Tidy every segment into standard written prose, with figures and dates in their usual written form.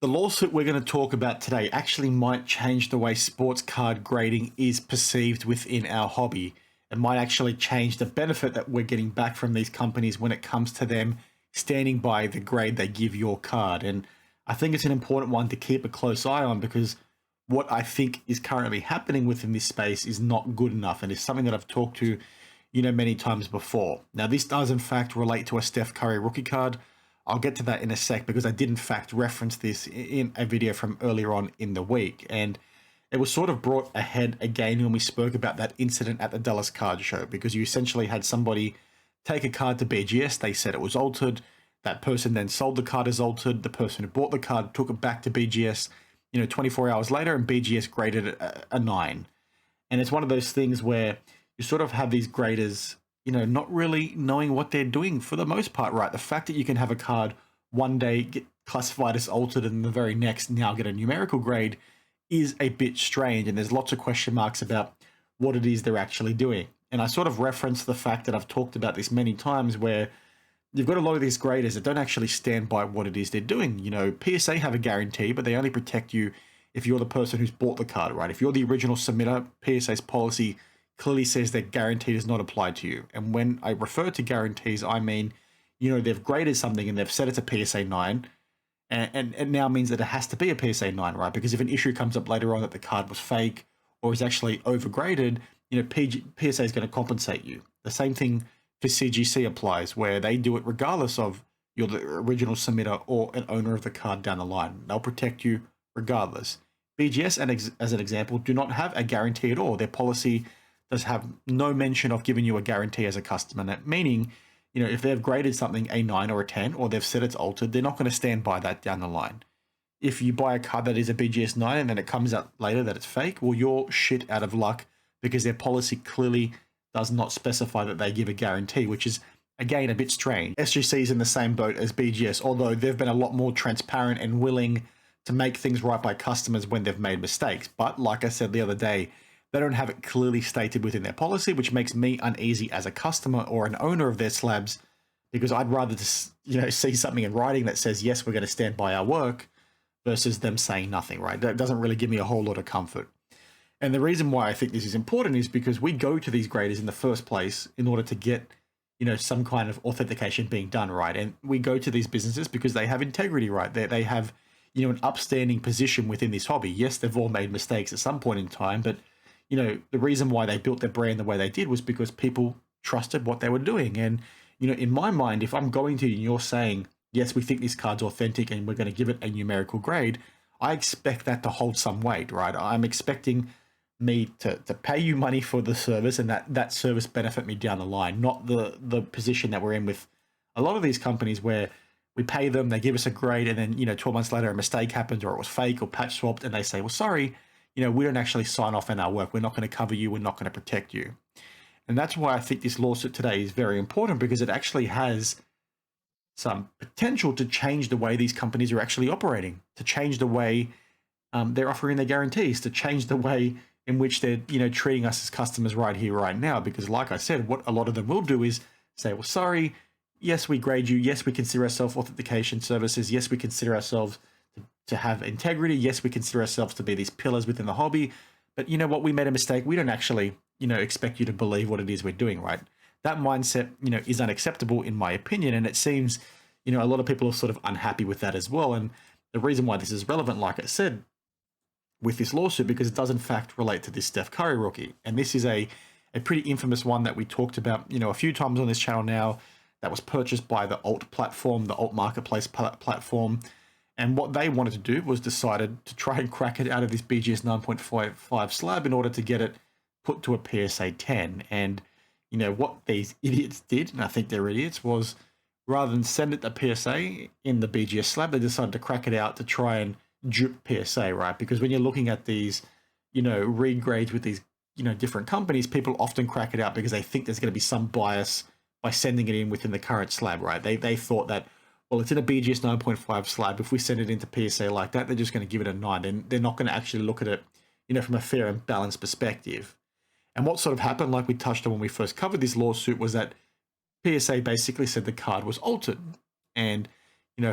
The lawsuit we're going to talk about today actually might change the way sports card grading is perceived within our hobby. It might actually change the benefit that we're getting back from these companies when it comes to them standing by the grade they give your card. And I think it's an important one to keep a close eye on because what I think is currently happening within this space is not good enough, and it's something that I've talked to, many times before. Now, this does in fact relate to a Steph Curry rookie card. I'll get to that in a sec because I did in fact reference this in a video from earlier on in the week, and it was sort of brought ahead again when we spoke about that incident at the Dallas Card Show, because you essentially had somebody take a card to BGS, they said it was altered, that person then sold the card as altered, the person who bought the card took it back to BGS, 24 hours later, and BGS graded it a 9. And it's one of those things where you sort of have these graders, not really knowing what they're doing for the most part, right? The fact that you can have a card one day get classified as altered and the very next now get a numerical grade is a bit strange. And there's lots of question marks about what it is they're actually doing. And I sort of referenced the fact that I've talked about this many times where you've got a lot of these graders that don't actually stand by what it is they're doing. PSA have a guarantee, but they only protect you if you're the person who's bought the card, right? If you're the original submitter, PSA's policy clearly says that guarantee does not apply to you. And when I refer to guarantees, I mean, they've graded something and they've set it to PSA 9, and it now means that it has to be a PSA 9, right? Because if an issue comes up later on that the card was fake or is actually overgraded, PSA is going to compensate you. The same thing for CGC applies, where they do it regardless of you're the original submitter or an owner of the card down the line. They'll protect you regardless. BGS, as an example, do not have a guarantee at all. Their policy does have no mention of giving you a guarantee as a customer, meaning, if they've graded something a 9 or a 10, or they've said it's altered, they're not going to stand by that down the line. If you buy a card that is a BGS 9 and then it comes out later that it's fake, well, you're shit out of luck because their policy clearly does not specify that they give a guarantee, which is, again, a bit strange. SGC is in the same boat as BGS, although they've been a lot more transparent and willing to make things right by customers when they've made mistakes. But like I said the other day, they don't have it clearly stated within their policy, which makes me uneasy as a customer or an owner of their slabs, because I'd rather just, see something in writing that says, yes, we're going to stand by our work, versus them saying nothing, right? That doesn't really give me a whole lot of comfort. And the reason why I think this is important is because we go to these graders in the first place in order to get, some kind of authentication being done, right? And we go to these businesses because they have integrity, right? They have, an upstanding position within this hobby. Yes, they've all made mistakes at some point in time, but, the reason why they built their brand the way they did was because people trusted what they were doing. And, in my mind, if I'm going to, and you're saying, yes, we think this card's authentic and we're going to give it a numerical grade, I expect that to hold some weight, right? I'm expecting me to pay you money for the service and that service benefit me down the line, not the position that we're in with a lot of these companies where we pay them, they give us a grade, and then, 12 months later a mistake happens or it was fake or patch swapped, and they say, well, sorry, we don't actually sign off on our work. We're not going to cover you. We're not going to protect you. And that's why I think this lawsuit today is very important, because it actually has some potential to change the way these companies are actually operating, to change the way they're offering their guarantees, to change the way in which they're, treating us as customers right here, right now. Because like I said, what a lot of them will do is say, well, sorry, yes, we grade you. Yes, we consider ourselves authentication services. Yes, we consider ourselves to have integrity. Yes, we consider ourselves to be these pillars within the hobby. But you know what? We made a mistake. We don't actually, expect you to believe what it is we're doing, right? That mindset, is unacceptable in my opinion. And it seems, a lot of people are sort of unhappy with that as well. And the reason why this is relevant, like I said, with this lawsuit, because it does in fact relate to this Steph Curry rookie. And this is a pretty infamous one that we talked about, a few times on this channel now, that was purchased by the alt platform, the alt marketplace platform. And what they wanted to do was decided to try and crack it out of this BGS 9.55 slab in order to get it put to a PSA 10. And, what these idiots did, and I think they're idiots, was rather than send it to PSA in the BGS slab, they decided to crack it out to try and dupe PSA, right? Because when you're looking at these, regrades with these, different companies, people often crack it out because they think there's going to be some bias by sending it in within the current slab, right? They thought that, well, it's in a BGS 9.5 slab. If we send it into PSA like that, they're just going to give it a 9. They're not going to actually look at it, from a fair and balanced perspective. And what sort of happened, like we touched on when we first covered this lawsuit, was that PSA basically said the card was altered. And,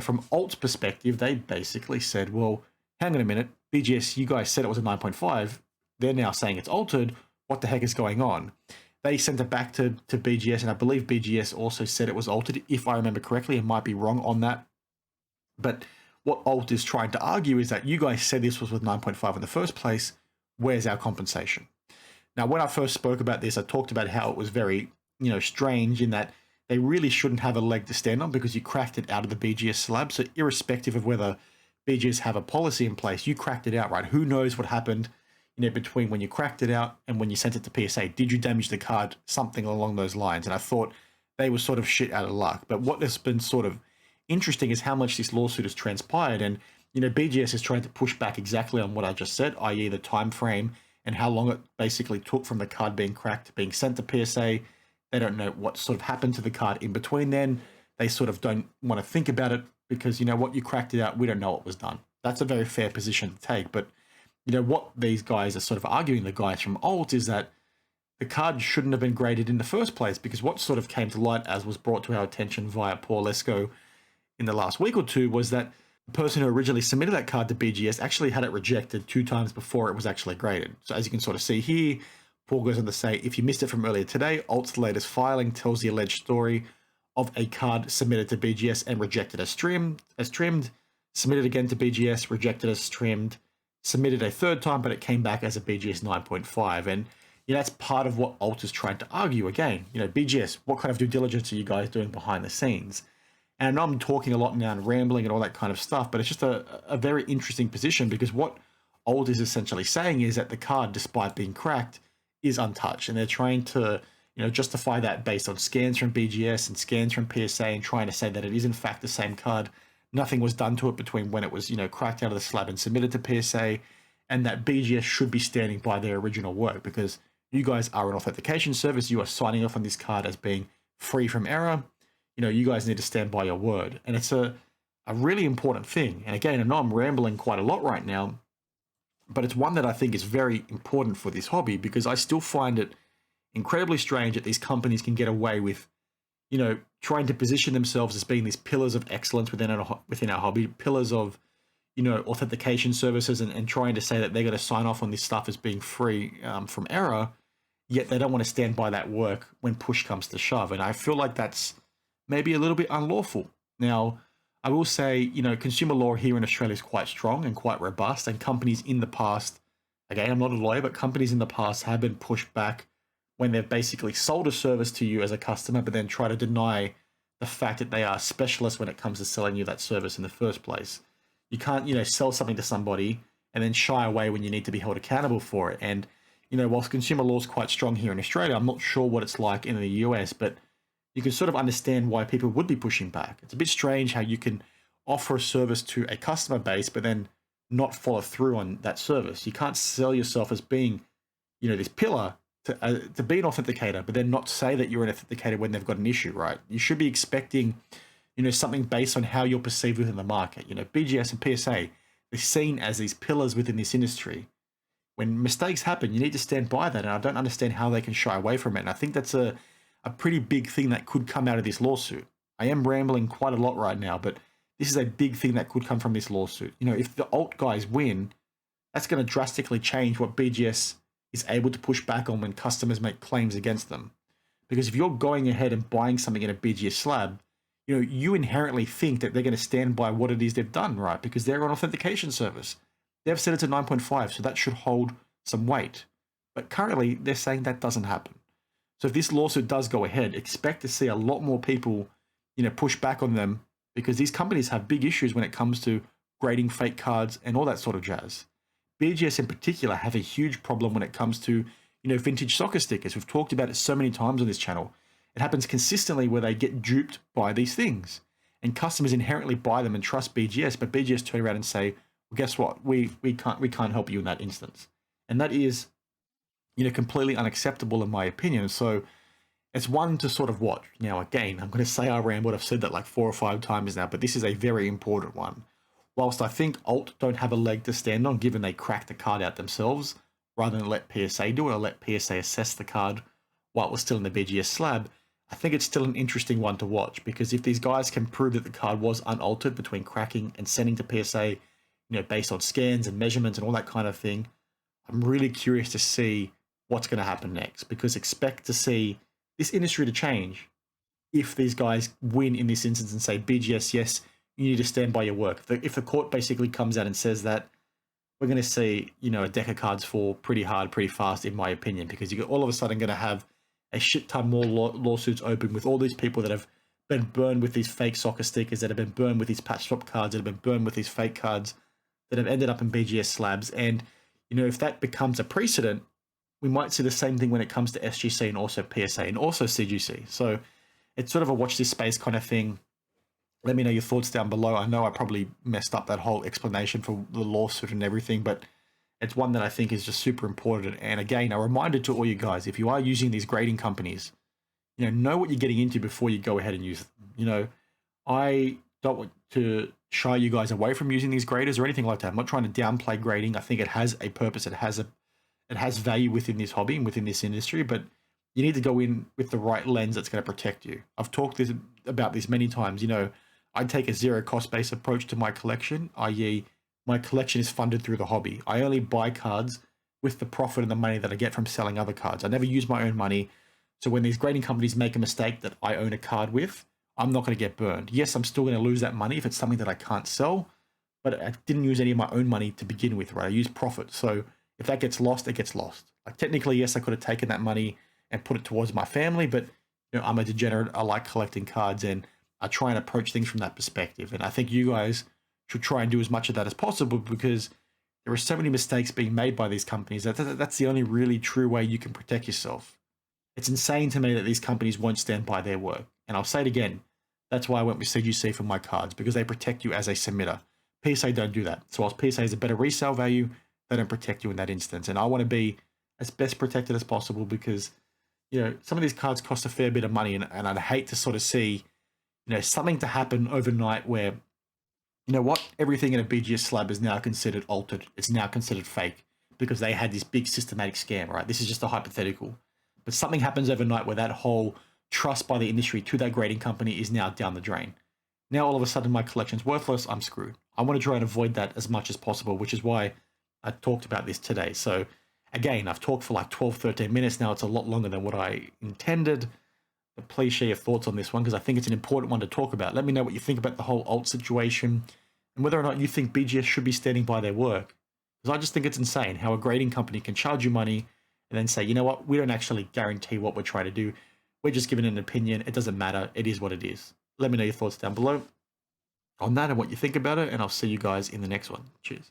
From Alt's perspective, they basically said, well, hang on a minute, BGS, you guys said it was a 9.5. They're now saying it's altered. What the heck is going on? They sent it back to BGS, and I believe BGS also said it was altered, if I remember correctly. I might be wrong on that. But what Alt is trying to argue is that you guys said this was with 9.5 in the first place. Where's our compensation? Now, when I first spoke about this, I talked about how it was very, strange in that they really shouldn't have a leg to stand on because you cracked it out of the BGS slab. So irrespective of whether BGS have a policy in place, you cracked it out, right? Who knows what happened, between when you cracked it out and when you sent it to PSA? Did you damage the card? Something along those lines. And I thought they were sort of shit out of luck. But what has been sort of interesting is how much this lawsuit has transpired. And, BGS is trying to push back exactly on what I just said, i.e. the time frame and how long it basically took from the card being cracked to being sent to PSA. They don't know what sort of happened to the card in between then. They sort of don't want to think about it because, what, you cracked it out. We don't know what was done. That's a very fair position to take. But, what these guys are sort of arguing, the guys from Alt, is that the card shouldn't have been graded in the first place because what sort of came to light, as was brought to our attention via Paul Lesko in the last week or two, was that the person who originally submitted that card to BGS actually had it rejected 2 times before it was actually graded. So as you can sort of see here, Paul goes on to say, if you missed it from earlier today, Alt's latest filing tells the alleged story of a card submitted to BGS and rejected as trimmed, submitted again to BGS, rejected as trimmed, submitted a third time, but it came back as a BGS 9.5. And that's part of what Alt is trying to argue again. BGS, what kind of due diligence are you guys doing behind the scenes? And I know I'm talking a lot now and rambling and all that kind of stuff, but it's just a very interesting position because what Alt is essentially saying is that the card, despite being cracked, is untouched. And they're trying to, justify that based on scans from BGS and scans from PSA and trying to say that it is in fact the same card. Nothing was done to it between when it was, cracked out of the slab and submitted to PSA, and that BGS should be standing by their original work because you guys are an authentication service. You are signing off on this card as being free from error. You guys need to stand by your word. And it's a really important thing. And again, I know I'm rambling quite a lot right now, but it's one that I think is very important for this hobby because I still find it incredibly strange that these companies can get away with, trying to position themselves as being these pillars of excellence within our hobby, pillars of, authentication services and trying to say that they're going to sign off on this stuff as being free from error, yet they don't want to stand by that work when push comes to shove. And I feel like that's maybe a little bit unlawful. Now, I will say, consumer law here in Australia is quite strong and quite robust, and companies in the past, again, I'm not a lawyer, but companies in the past have been pushed back when they've basically sold a service to you as a customer, but then try to deny the fact that they are specialists when it comes to selling you that service in the first place. You can't, sell something to somebody and then shy away when you need to be held accountable for it. And, whilst consumer law is quite strong here in Australia, I'm not sure what it's like in the US, but you can sort of understand why people would be pushing back. It's a bit strange how you can offer a service to a customer base, but then not follow through on that service. You can't sell yourself as being, this pillar to be an authenticator, but then not say that you're an authenticator when they've got an issue, right? You should be expecting, something based on how you're perceived within the market. BGS and PSA, they're seen as these pillars within this industry. When mistakes happen, you need to stand by that, and I don't understand how they can shy away from it. And I think that's a pretty big thing that could come out of this lawsuit. I am rambling quite a lot right now, but this is a big thing that could come from this lawsuit. If the alt guys win, that's going to drastically change what BGS is able to push back on when customers make claims against them. Because if you're going ahead and buying something in a BGS slab, you inherently think that they're going to stand by what it is they've done, right? Because they're an authentication service. They've set it to 9.5, so that should hold some weight. But currently, they're saying that doesn't happen. So if this lawsuit does go ahead, expect to see a lot more people, push back on them because these companies have big issues when it comes to grading fake cards and all that sort of jazz. BGS in particular have a huge problem when it comes to, vintage soccer stickers. We've talked about it so many times on this channel. It happens consistently where they get duped by these things. And customers inherently buy them and trust BGS, but BGS turn around and say, well, guess what? We can't help you in that instance. And that is, completely unacceptable in my opinion. So it's one to sort of watch. Now, again, I'm going to say I rambled. I've said that like 4 or 5 times now, but this is a very important one. Whilst I think Alt don't have a leg to stand on, given they cracked the card out themselves, rather than let PSA do it or let PSA assess the card while it was still in the BGS slab, I think it's still an interesting one to watch, because if these guys can prove that the card was unaltered between cracking and sending to PSA, based on scans and measurements and all that kind of thing, I'm really curious to see what's going to happen next, because expect to see this industry to change if these guys win in this instance and say, BGS, yes, you need to stand by your work. If the court basically comes out and says that, we're going to see, a deck of cards fall pretty hard, pretty fast, in my opinion, because you're all of a sudden going to have a shit ton more lawsuits open with all these people that have been burned with these fake soccer stickers, that have been burned with these patch swap cards, that have been burned with these fake cards, that have ended up in BGS slabs. And, if that becomes a precedent, we might see the same thing when it comes to SGC and also PSA and also CGC. So it's sort of a watch this space kind of thing. Let me know your thoughts down below. I know I probably messed up that whole explanation for the lawsuit and everything, but it's one that I think is just super important. And again, a reminder to all you guys, if you are using these grading companies, know what you're getting into before you go ahead and use them. I don't want to shy you guys away from using these graders or anything like that. I'm not trying to downplay grading. I think it has a purpose. It has value within this hobby and within this industry, but you need to go in with the right lens that's going to protect you. I've talked about this many times. I take a zero cost based approach to my collection, i.e. my collection is funded through the hobby. I only buy cards with the profit and the money that I get from selling other cards. I never use my own money. So when these grading companies make a mistake that I own a card with, I'm not going to get burned. Yes, I'm still going to lose that money if it's something that I can't sell, but I didn't use any of my own money to begin with, right? I used profit. So if that gets lost, it gets lost. Like technically, yes, I could have taken that money and put it towards my family, but I'm a degenerate. I like collecting cards, and I try and approach things from that perspective. And I think you guys should try and do as much of that as possible, because there are so many mistakes being made by these companies. That's the only really true way you can protect yourself. It's insane to me that these companies won't stand by their work. And I'll say it again, that's why I went with CGC for my cards, because they protect you as a submitter. PSA don't do that. So whilst PSA is a better resale value, they don't protect you in that instance. And I want to be as best protected as possible, because some of these cards cost a fair bit of money, and I'd hate to sort of see something to happen overnight where, everything in a BGS slab is now considered altered. It's now considered fake because they had this big systematic scam, right? This is just a hypothetical. But something happens overnight where that whole trust by the industry to that grading company is now down the drain. Now, all of a sudden, my collection's worthless. I'm screwed. I want to try and avoid that as much as possible, which is why I talked about this today. So again, I've talked for like 12, 13 minutes now. It's a lot longer than what I intended. Please share your thoughts on this one, because I think it's an important one to talk about. Let me know what you think about the whole alt situation and whether or not you think BGS should be standing by their work. Because I just think it's insane how a grading company can charge you money and then say, what, we don't actually guarantee what we're trying to do. We're just giving an opinion. It doesn't matter. It is what it is. Let me know your thoughts down below on that and what you think about it, and I'll see you guys in the next one. Cheers.